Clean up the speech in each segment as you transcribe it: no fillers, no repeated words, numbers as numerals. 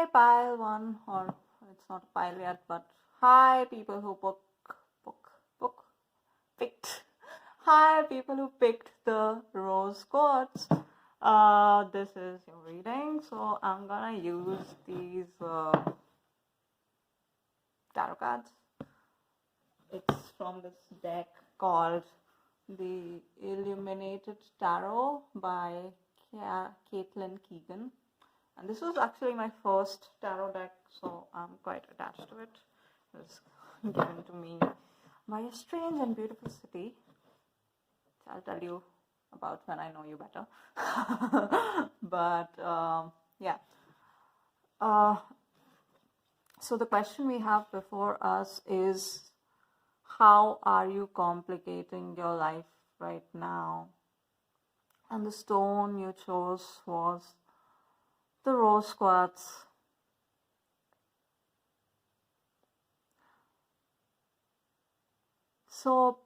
Hi, pile one, or it's not a pile yet, but hi, people who picked. Hi, people who picked the rose quartz. This is your reading, so I'm gonna use these tarot cards. It's from this deck called the Illuminated Tarot by Caitlin Keegan. And this was actually my first tarot deck, so I'm quite attached to it. It was given to me by a strange and beautiful city, which I'll tell you about when I know you better. But yeah. So the question we have before us is, how are you complicating your life right now? And the stone you chose was the rose quartz. So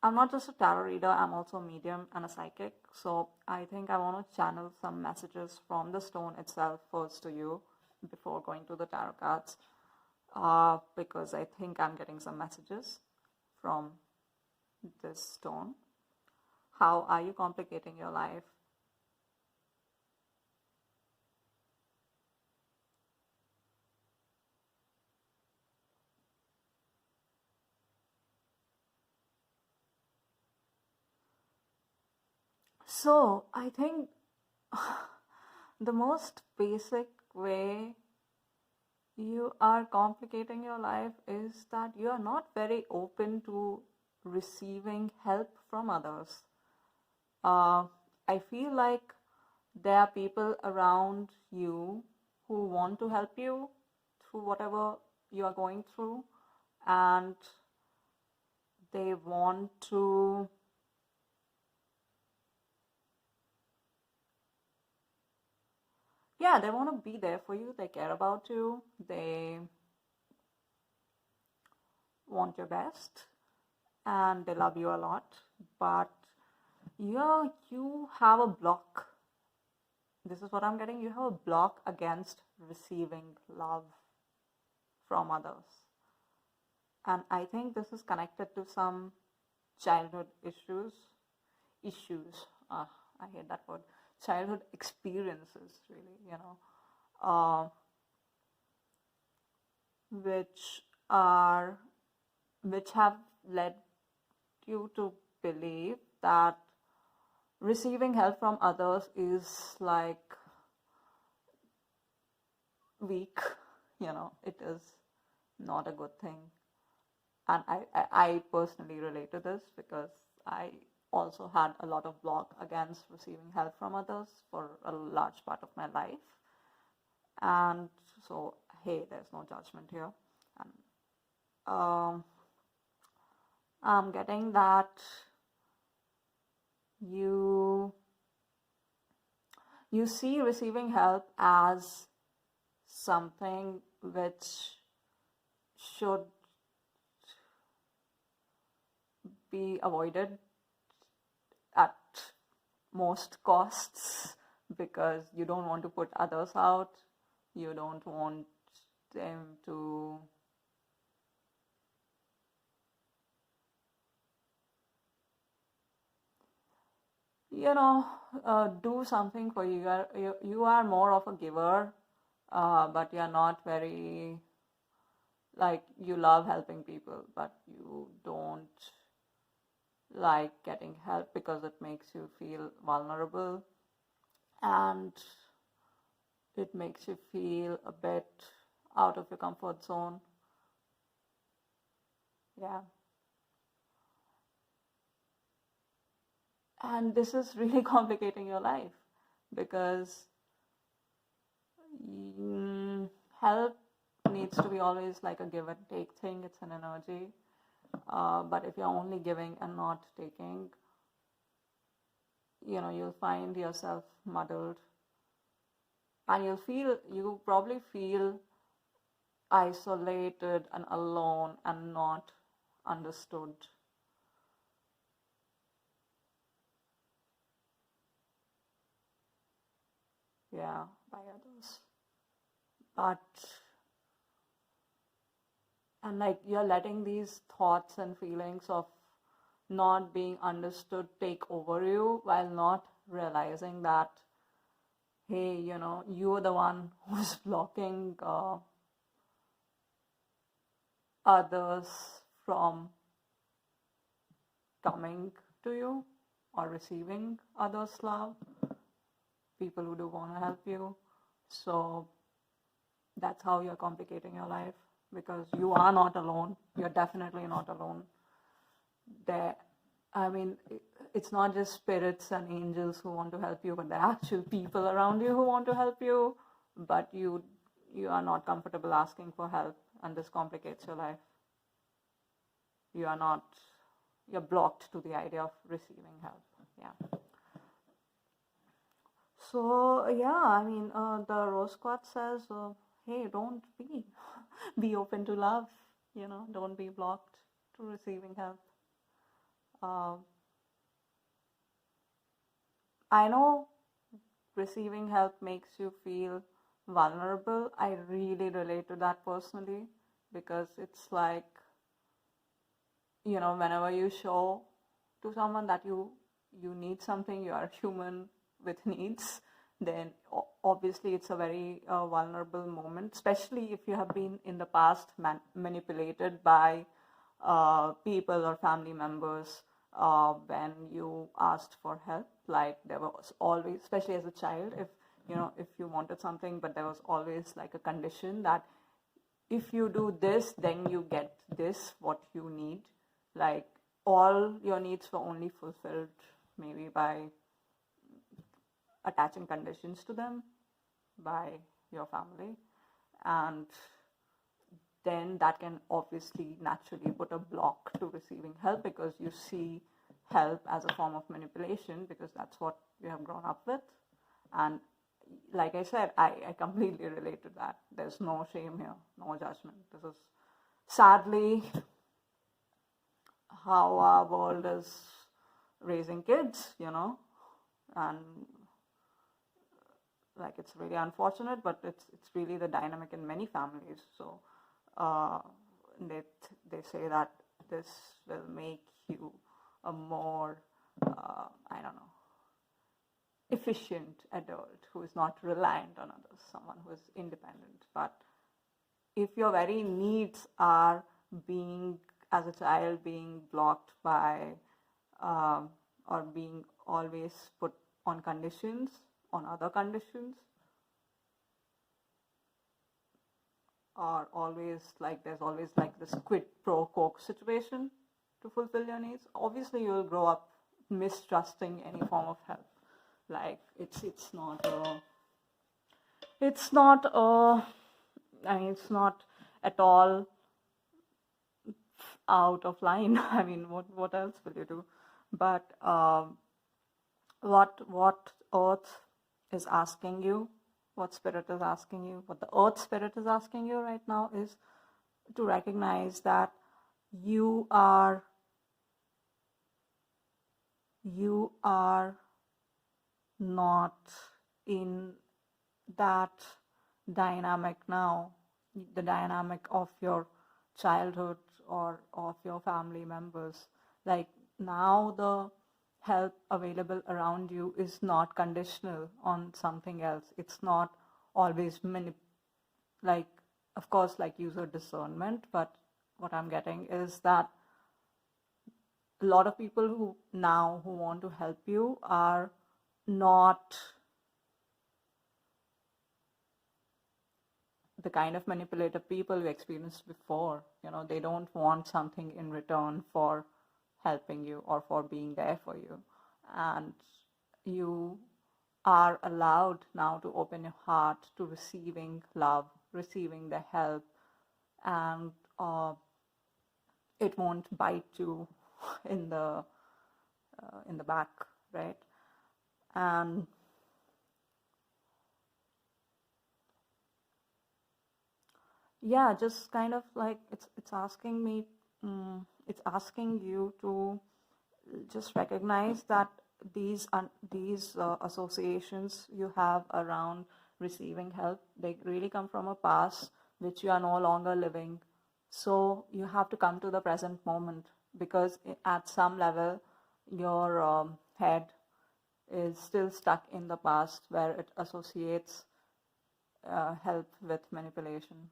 I'm not just a tarot reader, I'm also a medium and a psychic. So I think I want to channel some messages from the stone itself first to you before going to the tarot cards, because I think I'm getting some messages from this stone. How are you complicating your life? So I think the most basic way you are complicating your life is that you are not very open to receiving help from others. I feel like there are people around you who want to help you through whatever you are going through, and they want to they want to be there for you. They care about you. They want your best and they love you a lot. But you have a block. This is what I'm getting. You have a block against receiving love from others. And I think this is connected to some childhood issues. I hate that word. Childhood experiences, really, which have led you to believe that receiving help from others is like weak, it is not a good thing. And I personally relate to this because I also had a lot of block against receiving help from others for a large part of my life. And so, hey, there's no judgment here. And I'm getting that you see receiving help as something which should be avoided at most costs, because you don't want to put others out. You don't want them to do something for you. You are more of a giver, but you're not very, like, you love helping people, but you don't like getting help because it makes you feel vulnerable and it makes you feel a bit out of your comfort zone. Yeah. And this is really complicating your life because help needs to be always like a give and take thing. It's an energy. But if you're only giving and not taking, you'll find yourself muddled. And you probably feel isolated and alone and not understood. Yeah, by others. but and like you're letting these thoughts and feelings of not being understood take over you while not realizing that, hey, you're the one who's blocking others from coming to you or receiving others' love, people who do want to help you. So that's how you're complicating your life, because you are not alone. You're definitely not alone. There, I mean, it's not just spirits and angels who want to help you, but there are actual people around you who want to help you, but you are not comfortable asking for help, and this complicates your life. You're blocked to the idea of receiving help. Yeah. So yeah, I mean, the Rose Quartz says, hey, don't be open to love. Don't be blocked to receiving help. I know receiving help makes you feel vulnerable. I really relate to that personally, because it's like, whenever you show to someone that you need something, you are human with needs, then obviously it's a very vulnerable moment, especially if you have been in the past manipulated by people or family members when you asked for help. Like there was always, especially as a child, if you wanted something, but there was always like a condition that if you do this, then you get this, what you need. Like all your needs were only fulfilled maybe by attaching conditions to them by your family, and then that can obviously naturally put a block to receiving help, because you see help as a form of manipulation, because that's what you have grown up with. And like I said, I completely relate to that. There's no shame here, no judgment. This is sadly how our world is raising kids, and like it's really unfortunate, but it's really the dynamic in many families. So they say that this will make you a more I don't know, efficient adult who is not reliant on others, someone who is independent. But if your very needs are being, as a child, being blocked by or being always put on conditions, on other conditions, or always like there's always like this quid pro quo situation to fulfill your needs, obviously you'll grow up mistrusting any form of help. Like it's not I mean, it's not at all out of line. I mean, what else will you do? But what Earth is asking you, what Spirit is asking you, what the Earth Spirit is asking you right now is to recognize that you are not in that dynamic now, the dynamic of your childhood or of your family members. Like now the help available around you is not conditional on something else. It's not always like, of course, like user discernment, but what I'm getting is that a lot of people who want to help you are not the kind of manipulative people we experienced before. They don't want something in return for helping you or for being there for you. And you are allowed now to open your heart to receiving love, receiving the help, and it won't bite you in the back, right? And yeah, just kind of like it's asking me, it's asking you to just recognize that these associations you have around receiving help. They really come from a past which you are no longer living. So you have to come to the present moment, because at some level your head is still stuck in the past, where it associates help with manipulation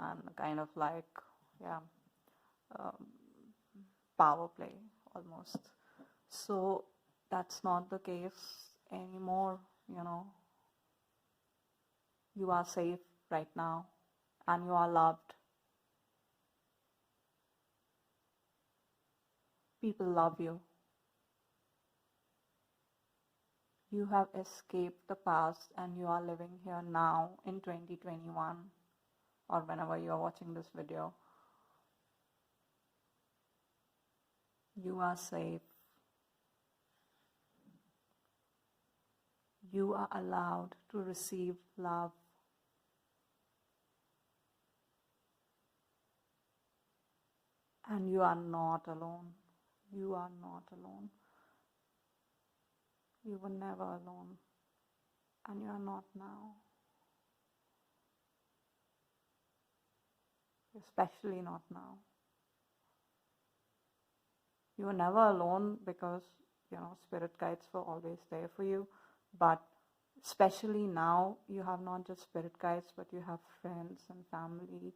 and kind of like, yeah, power play almost. So that's not the case anymore, you know. You are safe right now, and you are loved. People love you. You have escaped the past and you are living here now in 2021, or whenever you are watching this video. You are safe. You are allowed to receive love. And you are not alone. You are not alone. You were never alone. And you are not now. Especially not now. You were never alone because, you know, spirit guides were always there for you. But especially now, you have not just spirit guides, but you have friends and family.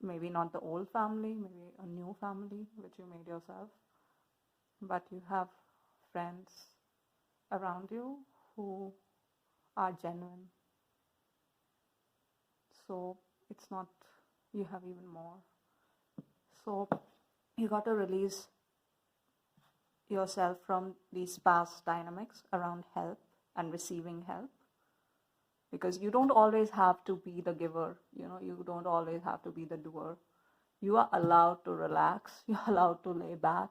Maybe not the old family, maybe a new family which you made yourself. But you have friends around you who are genuine. So it's not, you have even more. So you got to release yourself from these past dynamics around help and receiving help. Because you don't always have to be the giver, you know, you don't always have to be the doer. You are allowed to relax, you're allowed to lay back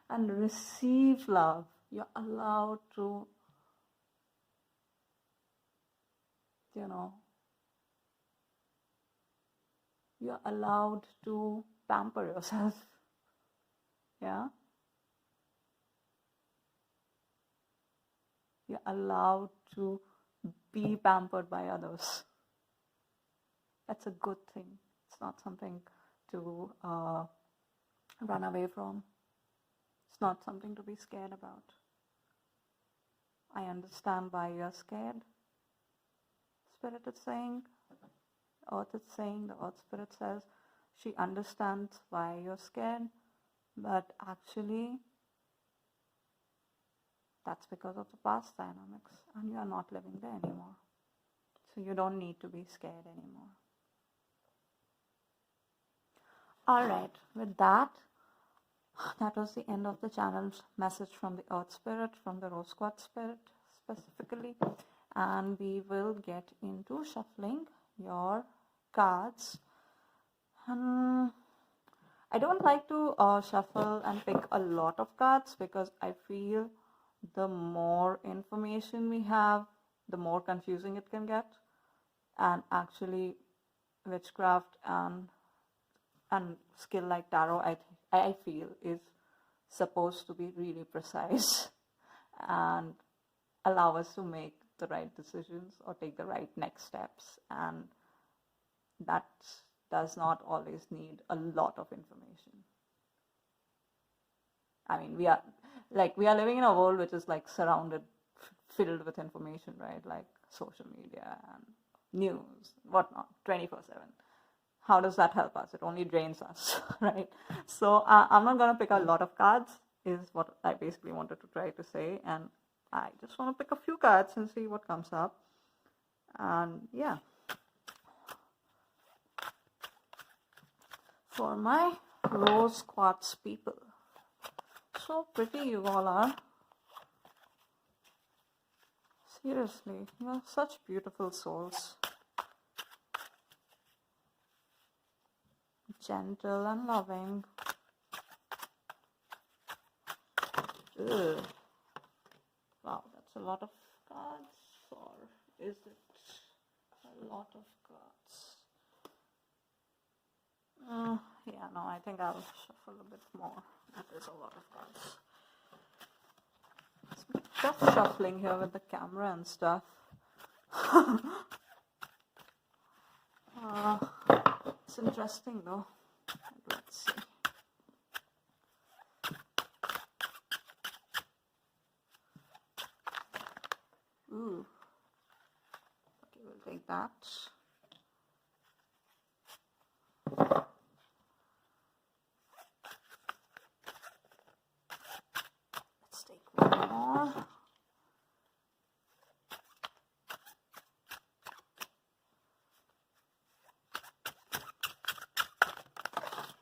and receive love. You're allowed to, you know, you're allowed to pamper yourself. Yeah? You're allowed to be pampered by others. That's a good thing. It's not something to run away from. It's not something to be scared about. I understand why you're scared. Spirit is saying, Earth is saying, the Earth Spirit says, she understands why you're scared, but actually that's because of the past dynamics, and you are not living there anymore. So you don't need to be scared anymore. Alright, with that was the end of the channel's message from the Earth Spirit, from the Rose Quartz Spirit specifically. And we will get into shuffling your cards. I don't like to shuffle and pick a lot of cards, because I feel the more information we have, the more confusing it can get. And actually, witchcraft and skill like tarot, I feel, is supposed to be really precise and allow us to make the right decisions or take the right next steps. And that does not always need a lot of information. I mean, we are living in a world which is like filled with information, right? Like social media and news, whatnot, 24/7. How does that help us? It only drains us, right? So I'm not going to pick a lot of cards, is what I basically wanted to try to say. And I just want to pick a few cards and see what comes up. And yeah. For my Rose Quartz people. So pretty you all are. Seriously, you are such beautiful souls. Gentle and loving. Ugh. Wow, that's a lot of cards. Or is it a lot of cards? Yeah, no, I think I'll shuffle a bit more. That is a lot of cards. It's just shuffling here with the camera and stuff. It's interesting though. Let's see. Ooh. Okay, we'll take that. Let's take one more.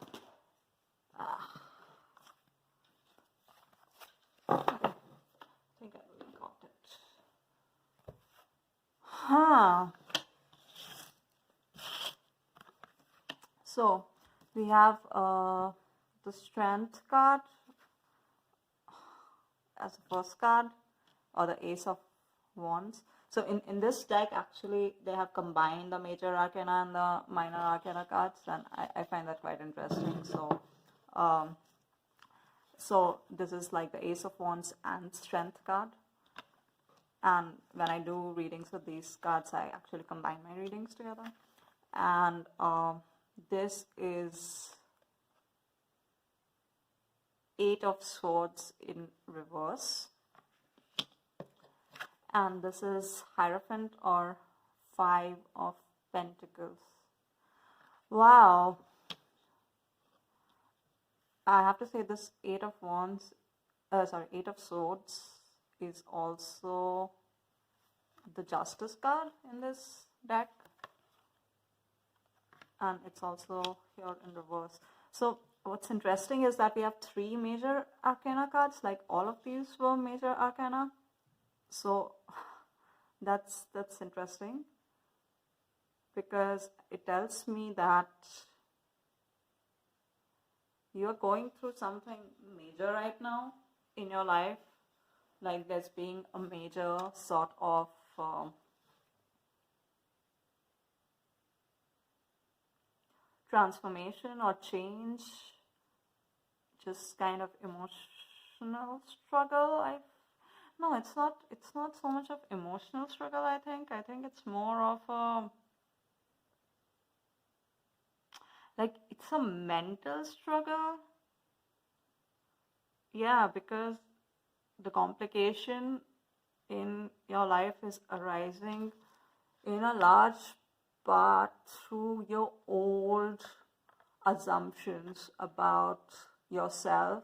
Okay. I think I really got it. So we have the strength card as the first card, or the Ace of Wands. So in this deck, actually, they have combined the major arcana and the minor arcana cards, and I find that quite interesting. So this is like the Ace of Wands and Strength card. And when I do readings with these cards, I actually combine my readings together. And this is Eight of Swords in reverse. And this is Hierophant, or Five of Pentacles. Wow. I have to say this Eight of Swords is also the Justice card in this deck. And it's also here in reverse. So what's interesting is that we have three major arcana cards, like all of these were major arcana. So that's interesting, because it tells me that you're going through something major right now in your life, like there's being a major sort of transformation or change, just kind of emotional struggle. No, it's not so much of emotional struggle. I think it's more of a, like, it's a mental struggle. Yeah, because the complication in your life is arising in a large part through your old assumptions about yourself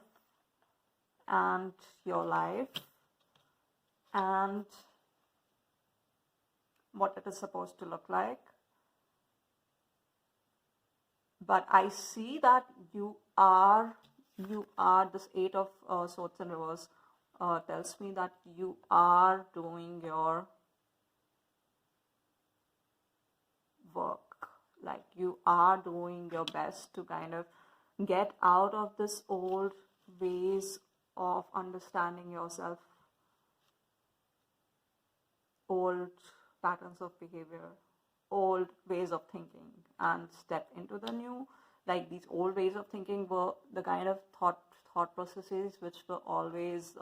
and your life and what it is supposed to look like. But I see that you are this Eight of Swords in reverse tells me that you are doing your work. Like, you are doing your best to kind of get out of this old ways of understanding yourself, old patterns of behavior, old ways of thinking, and step into the new. Like, these old ways of thinking were the kind of thought processes which were always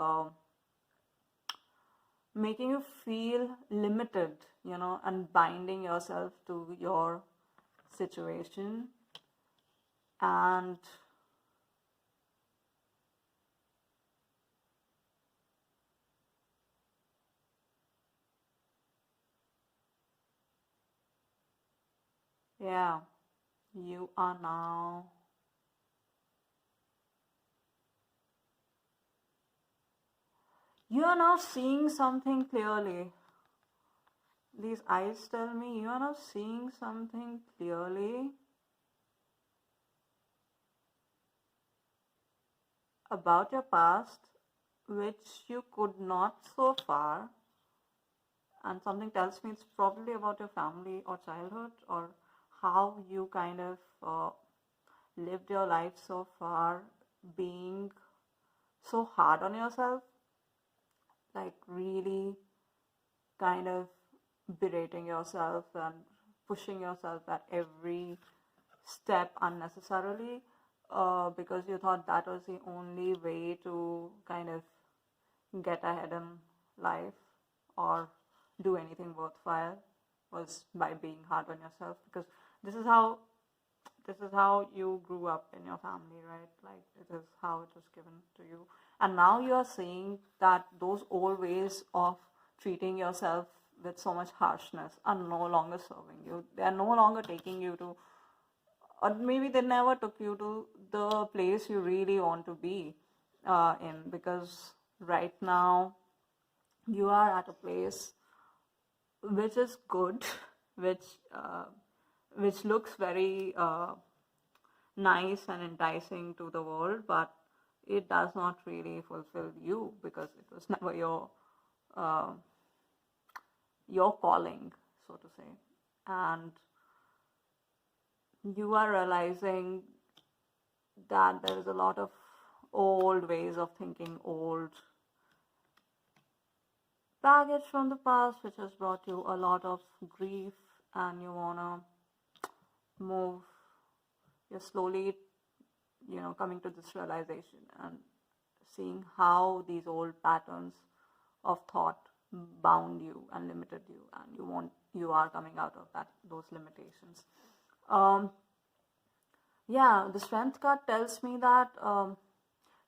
making you feel limited, and binding yourself to your situation. And yeah, you are now seeing something clearly. These eyes tell me you are now seeing something clearly about your past, which you could not so far. And something tells me it's probably about your family or childhood, or how you kind of lived your life so far, being so hard on yourself, like really kind of berating yourself and pushing yourself at every step unnecessarily, because you thought that was the only way to kind of get ahead in life, or do anything worthwhile was by being hard on yourself, because this is how you grew up in your family, right? Like, it is how it was given to you. And now you are seeing that those old ways of treating yourself with so much harshness are no longer serving you. They are no longer taking you to, or maybe they never took you to the place you really want to be in. Because right now you are at a place which is good, which uh, which looks very nice and enticing to the world, but it does not really fulfill you, because it was never uh, your calling, so to say. And you are realizing that there is a lot of old ways of thinking, old baggage from the past, which has brought you a lot of grief, and you want to move. You're slowly, coming to this realization and seeing how these old patterns of thought bound you and limited you, and you are coming out of those limitations. The strength card tells me that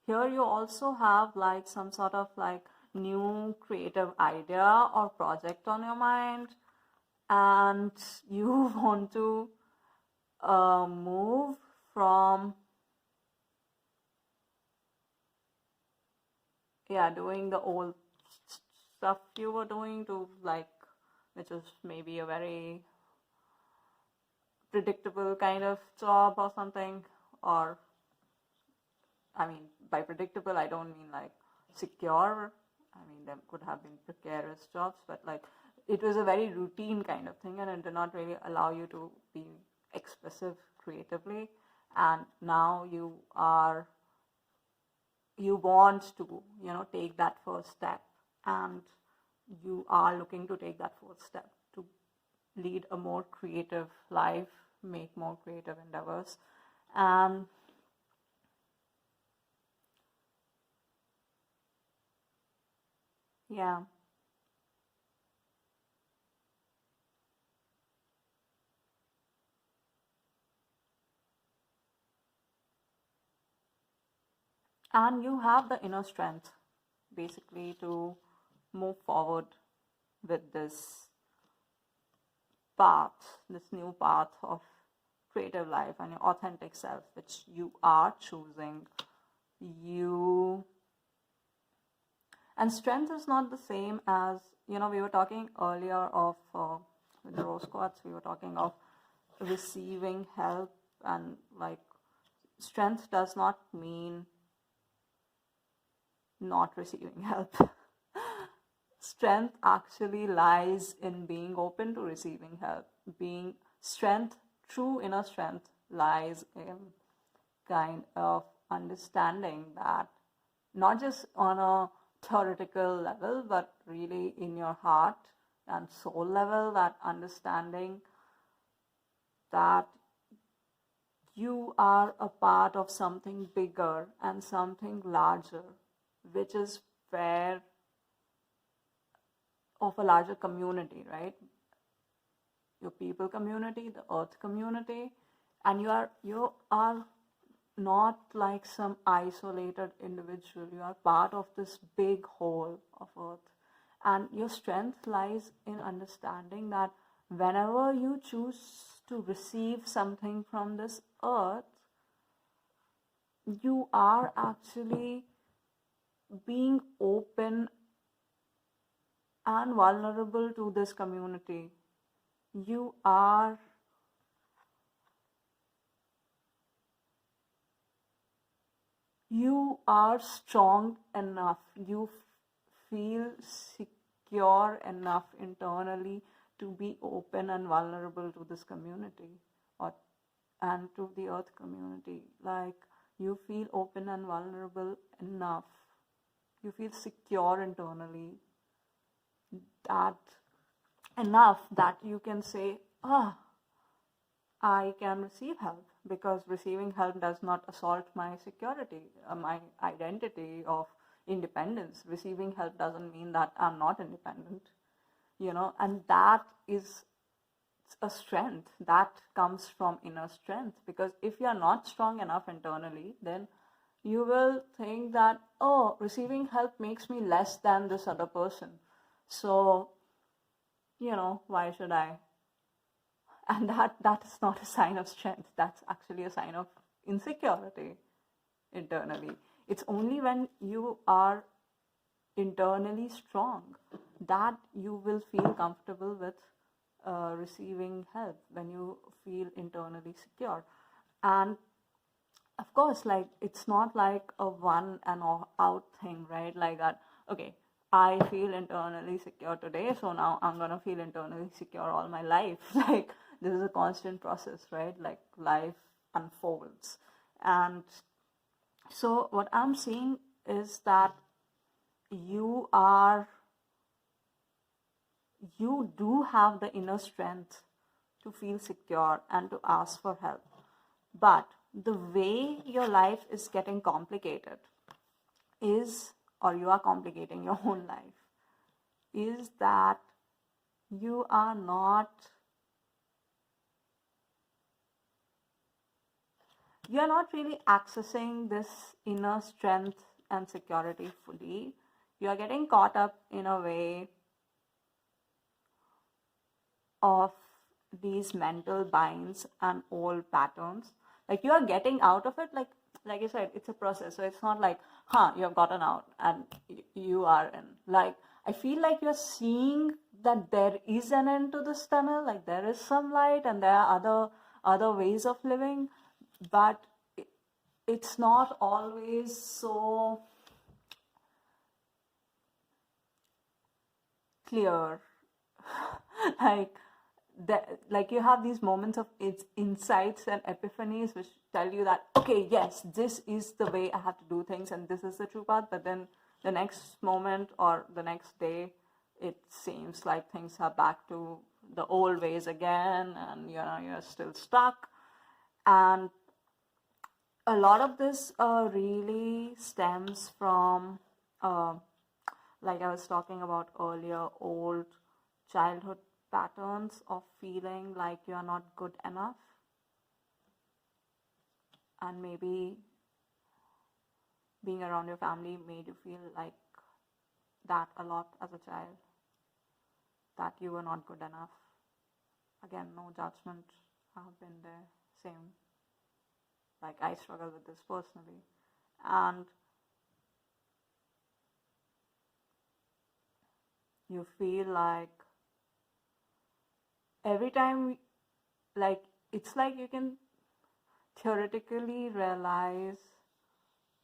here you also have like some sort of like new creative idea or project on your mind, and you want to move from doing the old stuff you were doing to like, which is maybe a very predictable kind of job or something. Or, I mean, by predictable I don't mean like secure. I mean, there could have been precarious jobs, but like it was a very routine kind of thing, and it did not really allow you to be expressive creatively. And now you want to take that first step, and you are looking to take that first step to lead a more creative life, make more creative endeavors. And yeah, and you have the inner strength basically to move forward with this new path of creative life and your authentic self, which you are choosing. You And strength is not the same as, we were talking earlier of with the rose quartz, we were talking of receiving help, and like strength does not mean not receiving help. Strength actually lies in being open to receiving help. True inner strength lies in kind of understanding that, not just on a theoretical level, but really in your heart and soul level, that understanding that you are a part of something bigger and something larger, which is where of a larger community, right? Your people community, the earth community, and you are not like some isolated individual. You are part of this big whole of earth. And your strength lies in understanding that whenever you choose to receive something from this earth, you are actually being open and vulnerable to this community. You are strong enough, you feel secure enough internally to be open and vulnerable to this community, and to the earth community. Like, you feel open and vulnerable enough, you feel secure internally, that enough that you can say, I can receive help, because receiving help does not assault my security, my identity of independence. Receiving help doesn't mean that I'm not independent. and that is a strength that comes from inner strength. Because if you're not strong enough internally, then you will think that, oh, receiving help makes me less than this other person. So, why should I? And that is not a sign of strength. That's actually a sign of insecurity internally. It's only when you are internally strong that you will feel comfortable with receiving help, when you feel internally secure. And of course, like, it's not like a one and out thing, right? Like that, okay, I feel internally secure today, so now I'm gonna feel internally secure all my life. Like, this is a constant process, right? Like, life unfolds. And so what I'm seeing is that you do have the inner strength to feel secure and to ask for help. But the way your life is getting complicated is, or you are complicating your own life, is that you are not really accessing this inner strength and security fully. You are getting caught up in a way of these mental binds and old patterns. Like, you are getting out of it, like I said, it's a process. So it's not like, you have gotten out and you are in. Like, I feel like you're seeing that there is an end to this tunnel, like there is some light and there are other ways of living, but it's not always so clear. like you have these moments of insights and epiphanies which tell you that, okay, yes, this is the way I have to do things and this is the true path. But then the next moment or the next day, it seems like things are back to the old ways again, and you're still stuck. And a lot of this really stems from, like I was talking about earlier, old childhood patterns of feeling like you are not good enough. And maybe being around your family made you feel like that a lot as a child, that you were not good enough. Again, no judgment. I've been there. Same. Like, I struggle with this personally. And you feel like every time, like, it's like you can theoretically realize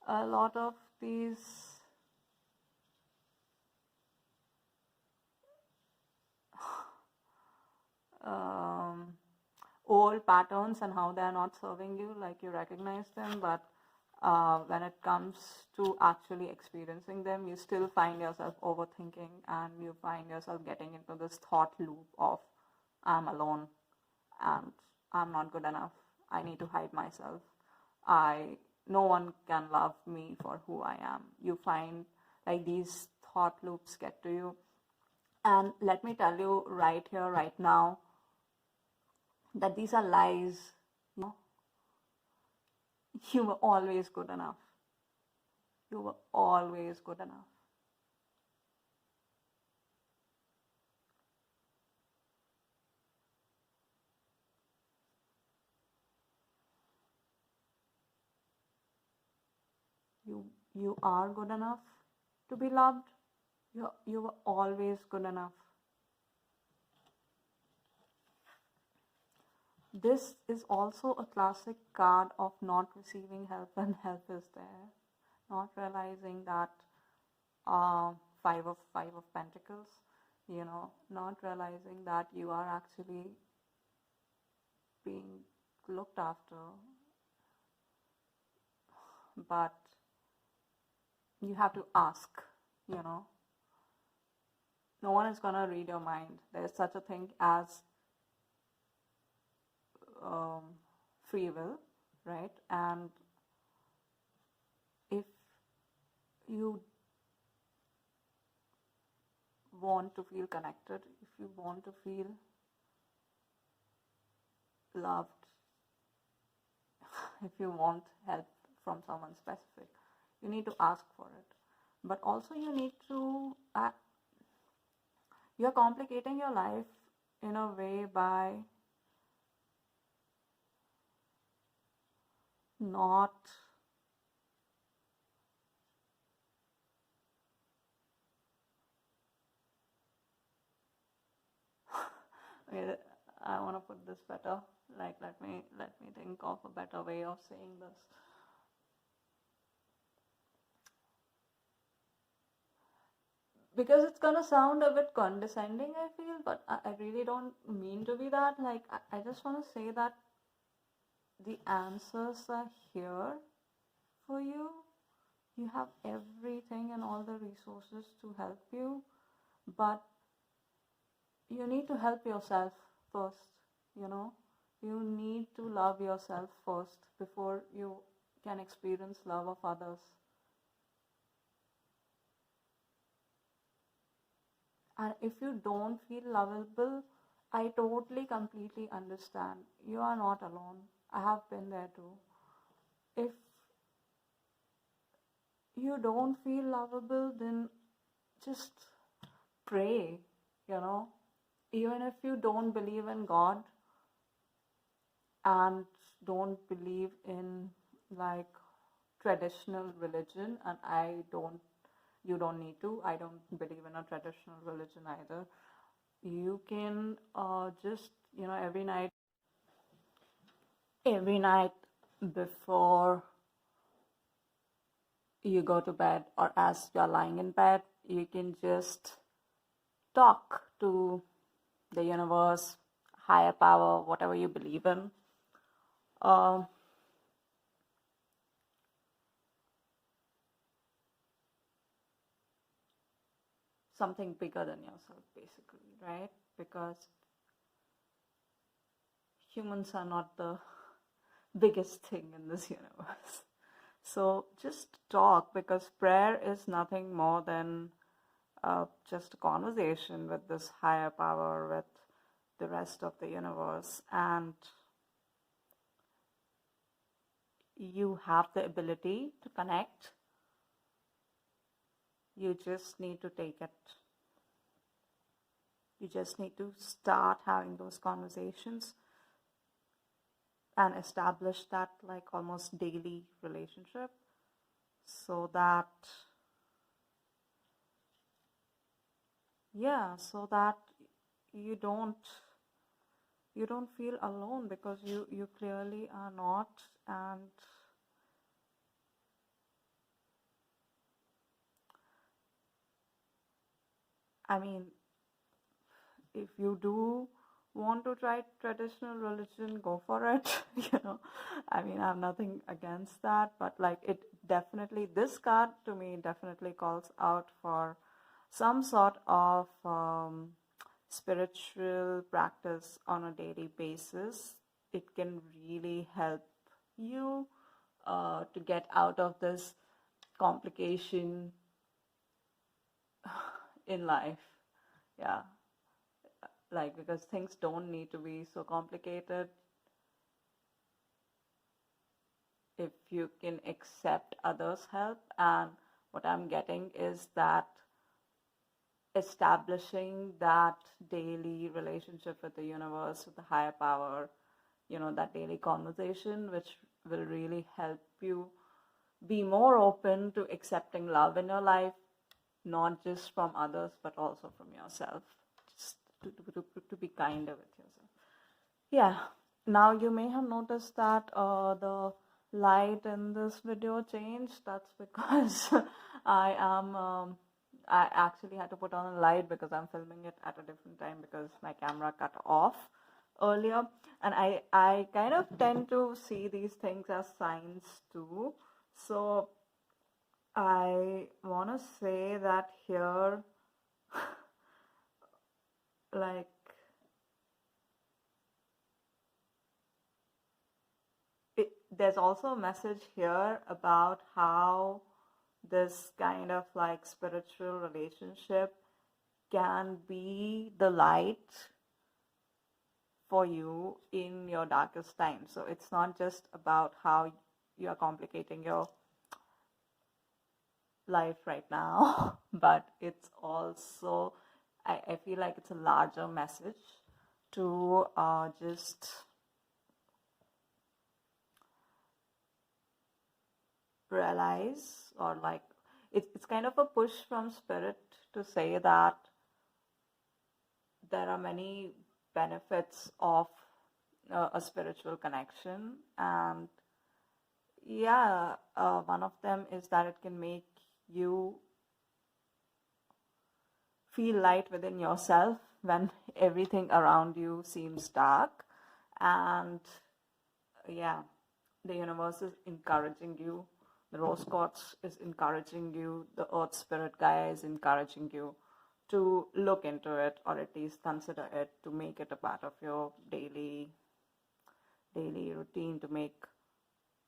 a lot of these old patterns and how they're not serving you. Like, you recognize them, but when it comes to actually experiencing them, you still find yourself overthinking, and you find yourself getting into this thought loop of, I'm alone and I'm not good enough. I need to hide myself. No one can love me for who I am. You find like these thought loops get to you. And let me tell you right here, right now, that these are lies. You were always good enough. You were always good enough. You are good enough to be loved. You were always good enough. This is also a classic card of not receiving help when help is there. Not realizing that five of pentacles, not realizing that you are actually being looked after, but you have to ask. No one is gonna read your mind. There is such a thing as free will, right? And if you want to feel connected, if you want to feel loved, if you want help from someone specific, you need to ask for it. But also you need to, you're complicating your life in a way by not okay, I want to put this better. Like let me think of a better way of saying this. Because it's gonna sound a bit condescending, I feel, but I really don't mean to be that. Like I just want to say that the answers are here for you. You have everything and all the resources to help you, but you need to help yourself first, you know. You need to love yourself first before you can experience love of others. And if you don't feel lovable, I totally, completely understand. You are not alone. I have been there too. If you don't feel lovable, then just pray, you know. Even if you don't believe in God and don't believe in like traditional religion, and you don't need to, I don't believe in a traditional religion either. You can just, you know, every night before you go to bed or as you're lying in bed, you can just talk to the universe, higher power, whatever you believe in. Something bigger than yourself, basically, right? Because humans are not the biggest thing in this universe. So just talk, because prayer is nothing more than just a conversation with this higher power, with the rest of the universe. And you have the ability to connect. You just need to take it. You just need to start having those conversations and establish that like almost daily relationship, so that you don't feel alone, because you clearly are not. And I mean, if you do want to try traditional religion, go for it. You know, I mean, I have nothing against that, but like it definitely, this card to me definitely calls out for some sort of spiritual practice on a daily basis. It can really help you to get out of this complication in life. Yeah, like, because things don't need to be so complicated if you can accept others' help. And what I'm getting is that establishing that daily relationship with the universe, with the higher power, you know, that daily conversation, which will really help you be more open to accepting love in your life, not just from others, but also from yourself. Just to be kinder with yourself. Yeah. Now you may have noticed that the light in this video changed. That's because I actually had to put on a light because I'm filming it at a different time because my camera cut off earlier. And I kind of tend to see these things as signs too. So I want to say that here, like, there's also a message here about how this kind of like spiritual relationship can be the light for you in your darkest times. So it's not just about how you are complicating your life right now, but it's also, I feel like it's a larger message to just realize, or like it's kind of a push from spirit to say that there are many benefits of a spiritual connection, and yeah, one of them is that it can make you feel light within yourself when everything around you seems dark. And yeah, the universe is encouraging you, the rose quartz is encouraging you, the earth spirit Gaia is encouraging you to look into it, or at least consider it, to make it a part of your daily routine, to make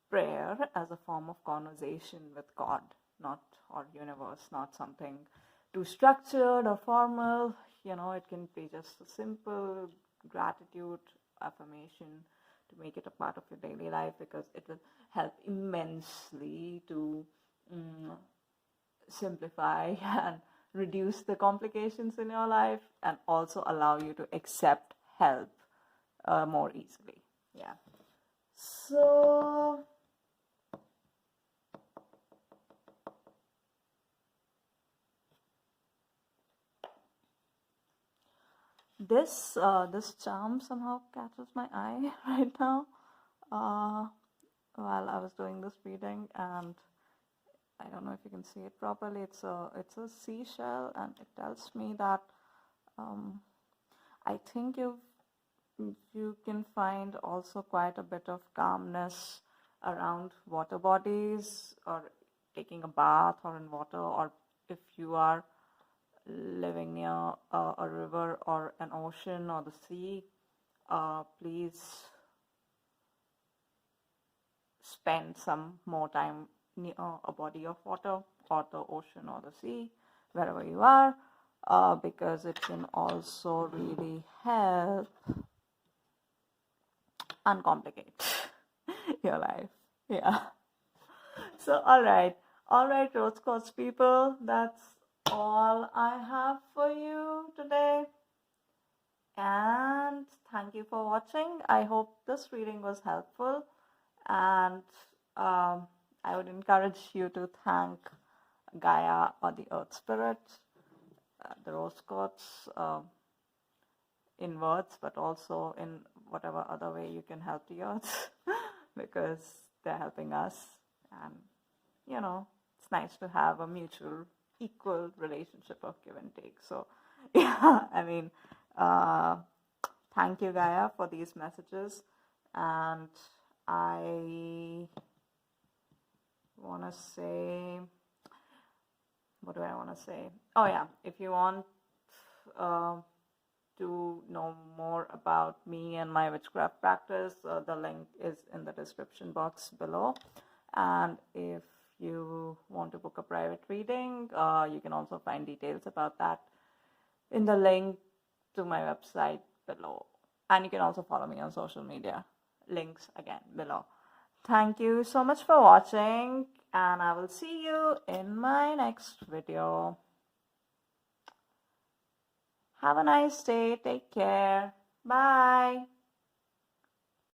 prayer as a form of conversation with God, not, or universe, not something too structured or formal. It can be just a simple gratitude affirmation, to make it a part of your daily life, because it will help immensely to simplify and reduce the complications in your life, and also allow you to accept help more easily. Yeah. So this charm somehow catches my eye right now while I was doing this reading, and I don't know if you can see it properly. It's a seashell, and it tells me that I think you can find also quite a bit of calmness around water bodies, or taking a bath or in water, or if you are living near a river or an ocean or the sea, please spend some more time near a body of water, or the ocean or the sea, wherever you are, because it can also really help uncomplicate your life. Yeah. So, all right, rose quartz people, that's all I have for you today. And thank you for watching. I hope this reading was helpful, and I would encourage you to thank Gaia, or the earth spirit, the rose quartz, in words, but also in whatever other way you can help the earth, because they're helping us. And it's nice to have a mutual, equal relationship of give and take. So yeah, I mean, thank you, Gaia, for these messages. And I want to say, what do I want to say? Oh yeah, if you want to know more about me and my witchcraft practice, the link is in the description box below. And if you want to book a private reading, you can also find details about that in the link to my website below. And you can also follow me on social media. Links again below. Thank you so much for watching, and I will see you in my next video. Have a nice day. Take care. Bye.